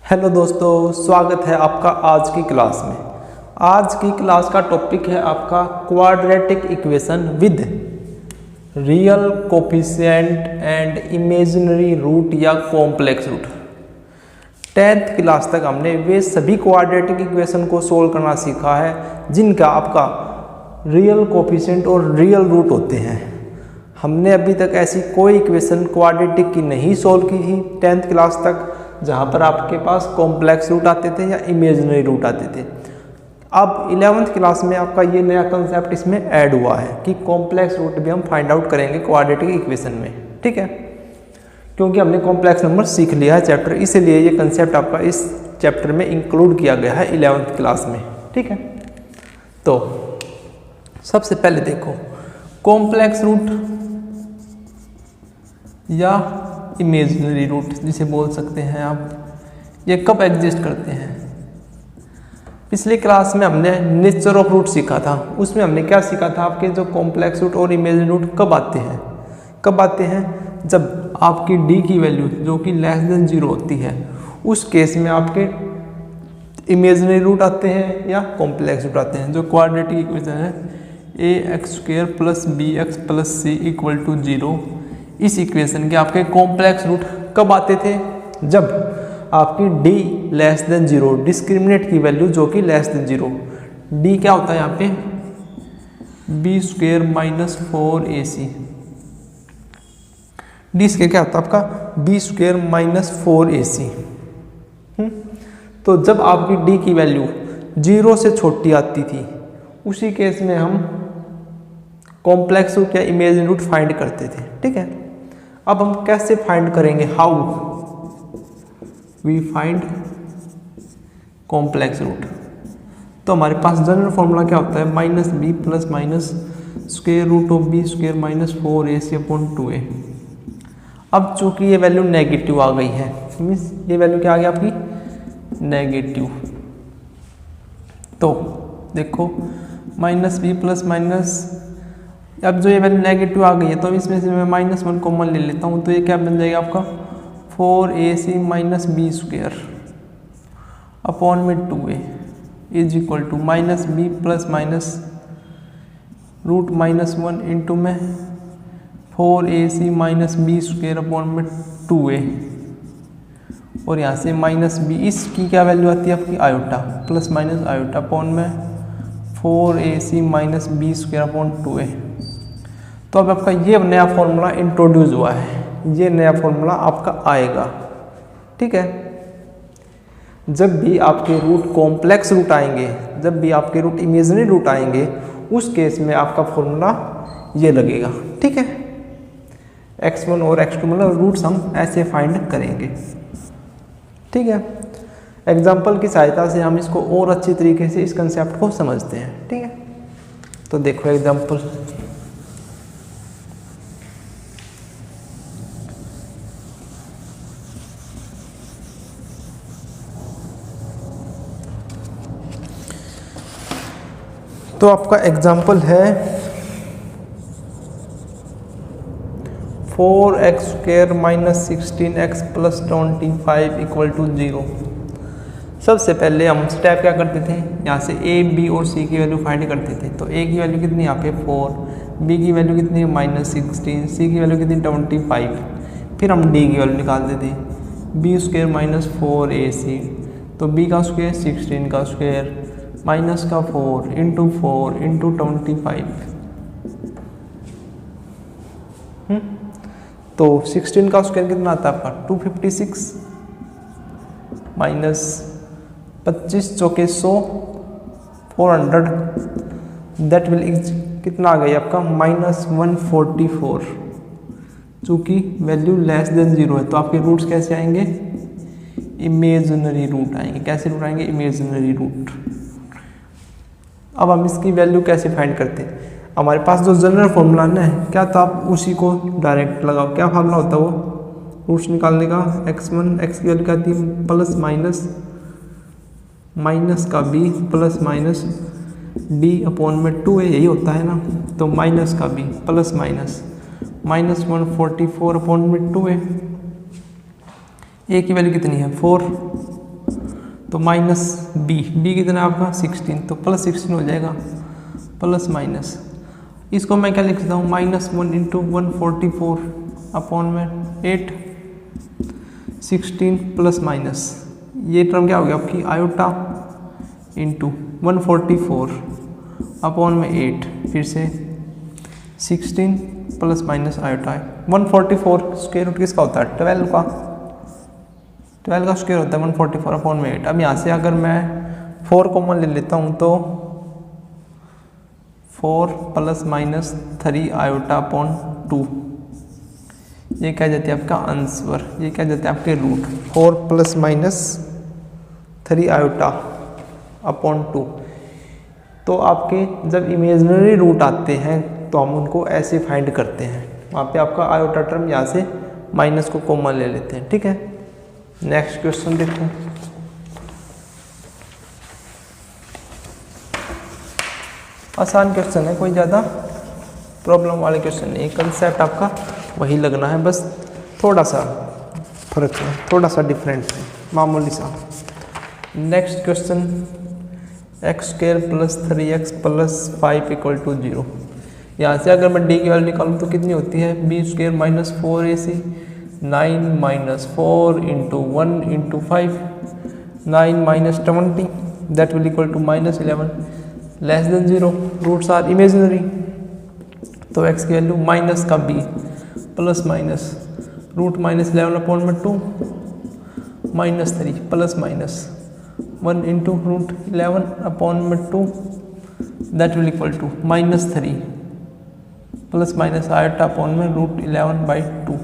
Hello दोस्तों, स्वागत है आपका आज की क्लास में। आज की क्लास का टॉपिक है आपका quadratic equation with real coefficient and imaginary root या कॉम्प्लेक्स रूट। 10th क्लास तक हमने वे सभी क्वाड्रेटिक इक्वेशन को सोल्व करना सीखा है जिनका आपका रियल कोफिशिएंट और रियल रूट होते हैं। हमने अभी तक ऐसी कोई इक्वेशन क्वाड्रेटिक की नहीं सोल्व की थी 10th क्लास तक जहाँ पर आपके पास कॉम्प्लेक्स रूट आते थे या इमेजिनरी रूट आते थे। अब 11th क्लास में आपका ये नया कंसेप्ट इसमें ऐड हुआ है कि कॉम्प्लेक्स रूट भी हम फाइंड आउट करेंगे क्वाड्रेटिक इक्वेशन में, ठीक है। क्योंकि हमने कॉम्प्लेक्स नंबर सीख लिया है चैप्टर, इसीलिए ये कंसेप्ट आपका इस चैप्टर में इंक्लूड किया गया है 11th क्लास में, ठीक है। तो सबसे पहले देखो कॉम्प्लेक्स रूट या इमेजिनरी रूट जिसे बोल सकते हैं आप, ये कब एग्जिस्ट करते हैं। पिछली क्लास में हमने नेचर ऑफ रूट सीखा था, उसमें हमने क्या सीखा था आपके जो कॉम्प्लेक्स रूट और इमेजिनरी रूट कब आते हैं जब आपकी डी की वैल्यू जो कि लेस देन 0 होती है, उस केस में आपके इमेजिनरी रूट आते हैं या कॉम्प्लेक्स रूट आते हैं। जो क्वाड्रेटिक इक्वेशन है ax² + bx + c = 0, इस इक्वेशन के आपके कॉम्प्लेक्स रूट कब आते थे, जब आपकी d लेस देन 0, डिस्क्रिमिनेंट की वैल्यू जो कि लेस देन 0, d क्या होता है यहाँ पे b² - 4ac, d स्क्वायर क्या होता है आपका b² - 4ac। तो जब आपकी d की वैल्यू 0 से छोटी आती थी उसी केस में हम कॉम्प्लेक्स रूट या इमेजिनरी रूट फाइंड करते थे, ठीक है। अब हम कैसे फाइंड करेंगे, how we find complex root. तो हमारे पास जनरल फॉर्मूला क्या होता है -b + -√b² - 4ac/2a। अब चूंकि ये वैल्यू नेगेटिव आ गई है, मीन्स ये वैल्यू क्या आ गई आपकी नेगेटिव, तो देखो -b + अब जो ये वैल्यू नेगेटिव आ गई है तो इसमें से मैं -1 कॉमन ले लेता हूँ, तो ये क्या बन जाएगा आपका 4ac - b² / -2a = -b + -√-1 में 4ac - b² / 2a, और यहाँ से -b, इसकी क्या वैल्यू आती है आपकी आयोटा, ± आयोटा में 4ac - b² / 2a। तो अब आपका ये नया फॉर्मूला इंट्रोड्यूस हुआ है, ये नया फॉर्मूला आपका आएगा, ठीक है। जब भी आपके रूट कॉम्प्लेक्स रूट आएंगे, जब भी आपके रूट इमेजिनरी रूट आएंगे, उस केस में आपका फॉर्मूला ये लगेगा, ठीक है। x1 और x2 मतलब रूट्स हम ऐसे फाइंड करेंगे, ठीक है। एग्जाम्पल की सहायता से हम इसको और अच्छी तरीके से इस कंसेप्ट को समझते हैं, ठीक है। तो देखो एग्जाम्पल, तो आपका एग्जाम्पल है 4x² - 16x + 25 = 0। सबसे पहले हम स्टेप क्या करते थे, यहाँ से a, b और c की वैल्यू फाइंड करते थे। तो a की वैल्यू कितनी यहाँ पे 4, b की वैल्यू कितनी है -16, c की वैल्यू कितनी 25, फिर हम d की वैल्यू निकालते थे b² - 4ac, तो b का स्क्वायर 16 का स्क्वायर माइनस का 4 × 4 × 25, तो 16 का स्क्वायर कितना आता है आपका 256 माइनस 25 चौके 100 400, दैट विल कितना आ गया आपका -144। चूँकि वैल्यू लेस देन 0 है तो आपके रूट्स कैसे आएंगे, इमेजिनरी रूट आएंगे। कैसे रूट आएंगे, इमेजिनरी रूट। अब हम इसकी वैल्यू कैसे फाइंड करते हैं, हमारे पास जो जनरल फॉर्मूला है क्या था, आप उसी को डायरेक्ट लगाओ। क्या फार्मूला होता है वो रूट्स निकालने का, x1 x की वैल्यू क्या थी माइनस का b + -d/2a, यही होता है ना। तो माइनस का b ± -144/2a, a की वैल्यू कितनी है 4, तो माइनस बी कितना है आपका 16, तो प्लस 16 हो जाएगा, प्लस माइनस इसको मैं क्या लिख सकता हूँ -1 इंटू 144 अपॉन में 8, 16 प्लस माइनस ये टर्म क्या हो गया आपकी आयोटा इंटू 144 अपॉन में 8, फिर से 16 प्लस माइनस आयोटा है। 144 स्क्वायर रूट किसका होता है 12 का, 12 का स्क्वायर होता है 144 अपॉन में 8। अब यहाँ से अगर मैं 4 कॉमन ले लेता हूँ तो 4 प्लस माइनस 3 आयोटा अपॉन 2, ये क्या जाती है आपका आंसर, ये क्या जाते हैं आपके root 4 plus minus 3 iota upon 2। तो आपके जब इमेजिनरी रूट आते हैं तो हम उनको ऐसे फाइंड करते हैं, वहाँ पे आपका आयोटा टर्म यहाँ से माइनस को कॉमन ले लेते हैं, ठीक है। नेक्स्ट क्वेश्चन देखते हैं। आसान क्वेश्चन है, कोई ज़्यादा प्रॉब्लम वाले क्वेश्चन नहीं, कंसेप्ट आपका वही लगना है, बस थोड़ा सा फर्क है, थोड़ा सा डिफरेंट है, मामूली सा। Next question, X square plus 3x plus 5 equal to 0। यहाँ से अगर मैं डी की वैल्यू निकालूँ तो कितनी होती है B square minus 4ac, 9 minus 4 into 1 into 5, 9 minus 20 that will equal to minus 11 less than 0। Roots are imaginary, तो x की वैल्यू माइनस का b plus minus root minus 11 upon में 2 minus 3 plus minus 1 into root 11 upon में 2 that will equal to minus 3 plus minus iota upon में root 11/2।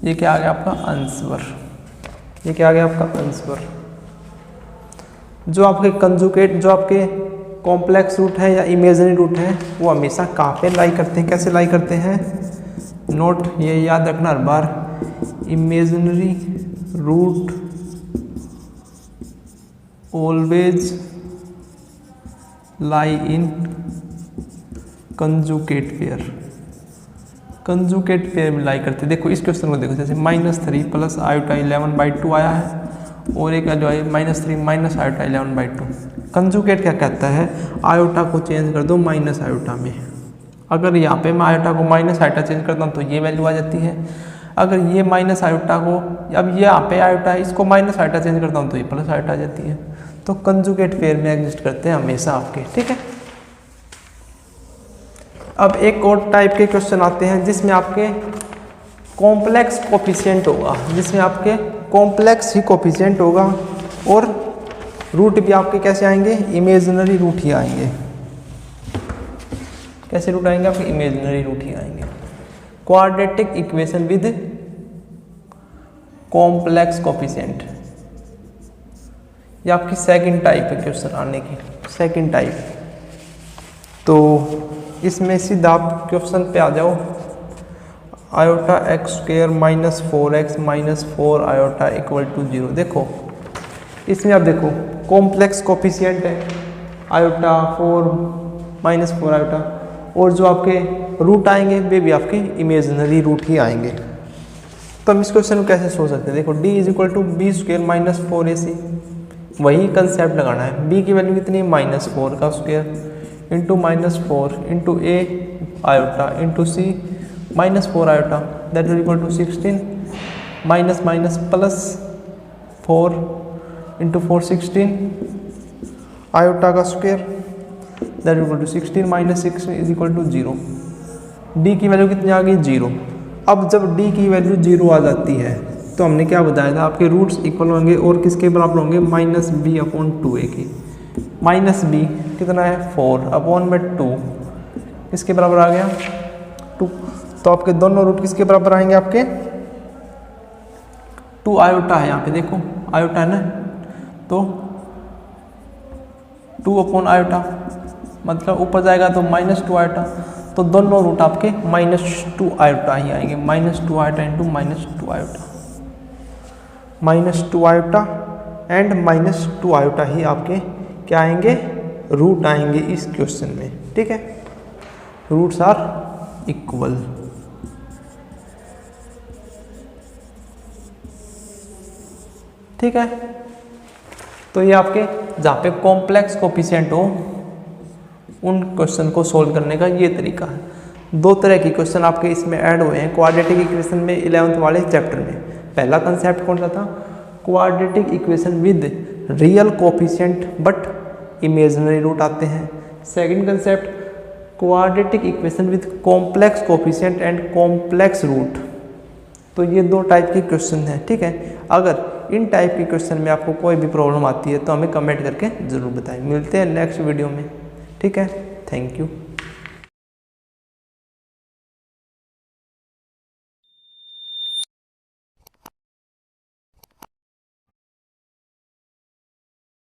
ये क्या आ गया आपका आंसर, ये क्या आ गया आपका आंसर। जो आपके कंजुगेट, जो आपके कॉम्प्लेक्स रूट है या इमेजिनरी रूट है वो हमेशा कहाँ पे लाई करते हैं, कैसे लाई करते हैं, नोट ये याद रखना हर बार, इमेजिनरी रूट ऑलवेज लाई इन कंजुगेट पेयर, कंजुगेट पेयर में लाई करते हैं। देखो इस क्वेश्चन को देखो, जैसे -3 प्लस आयोटा 11/2 आया है और एक वैल्यू आई -3 माइनस आयोटा 11/2। कंजुगेट क्या कहता है, आयोटा को चेंज कर दो माइनस आयोटा में। अगर यहाँ पे मैं आयोटा को माइनस आयोटा चेंज करता हूँ तो ये वैल्यू आ जाती है। अगर ये माइनस आयोटा को, अब ये यहाँ पे आयोटा है, इसको माइनस आयोटा चेंज करता हूँ तो ये प्लस आयोटा आ जाती है। तो कंजुगेट पेयर में एग्जिस्ट करते हैं हमेशा आपके, ठीक है। अब एक और टाइप के क्वेश्चन आते हैं जिसमें आपके कॉम्प्लेक्स कोफिशिएंट होगा, जिसमें आपके कॉम्प्लेक्स ही कोफिशिएंट होगा और रूट भी आपके कैसे आएंगे, इमेजिनरी रूट ही आएंगे। कैसे रूट आएंगे आपके, इमेजिनरी रूट ही आएंगे। Quadratic equation with complex coefficient, ये आपकी सेकंड टाइप है क्वेश्चन आने की, सेकंड टाइप। तो इसमें सीधा आप क्वेश्चन पे आ जाओ, iota x square minus 4x minus 4 iota equal to 0। देखो इसमें आप देखो कॉम्प्लेक्स कोफिशिएंट है आयोटा 4 माइनस 4 आयोटा, और जो आपके रूट आएंगे वे भी आपके इमेजिनरी रूट ही आएंगे। तो हम इस क्वेश्चन को कैसे सोच सकते हैं, देखो d is equal to B square minus 4ac, वही कंसेप्ट लगाना है। b की वैल्यू कितनी है -4 का square into -4 into a iota into c -4 iota that will equal to 16 minus minus plus 4 into 4 16 iota का square that equal to 16 minus 6 is equal to 0। d की value कितनी आ गई 0। अब जब d की वैल्यू 0 आ जाती है तो हमने क्या बताया था, आपके रूट्स इक्वल होंगे और किसके बराबर होंगे, -b/2a की। -b कितना है 4 अपॉन में 2, इसके बराबर आ गया 2। तो आपके दोनों रूट किसके बराबर आएंगे, आपके 2 आयोटा है, यहाँ पे देखो आयोटा है ना, तो 2 अपॉन आयोटा मतलब ऊपर जाएगा तो -2 आयोटा, तो दोनों रूट आपके -2 आयोटा ही आएंगे, -2 iota into -2 iota, -2 iota and -2 iota ही आपके क्या आएंगे, रूट आएंगे इस क्वेश्चन में, ठीक है। Roots are equal. ठीक है, तो ये आपके जहाँ पे कॉम्प्लेक्स कोफिशिएंट हो उन क्वेश्चन को सोल्व करने का ये तरीका है। दो तरह की क्वेश्चन आपके इसमें ऐड हुए हैं क्वाड्रेटिक इक्वेशन में 11th वाले चैप्टर में। पहला कंसेप्ट कौन सा था? Quadratic equation with real coefficient but imaginary root आते हैं। Second concept quadratic equation with complex coefficient and complex root. तो ये दो टाइप के क्वेश्चन हैं, ठीक है। अगर इन टाइप के क्वेश्चन में आपको कोई भी प्रॉब्लम आती है तो हमें कमेंट करके ज़रूर बताएं। मिलते हैं नेक्स्ट वीडियो में, ठीक है। Thank you.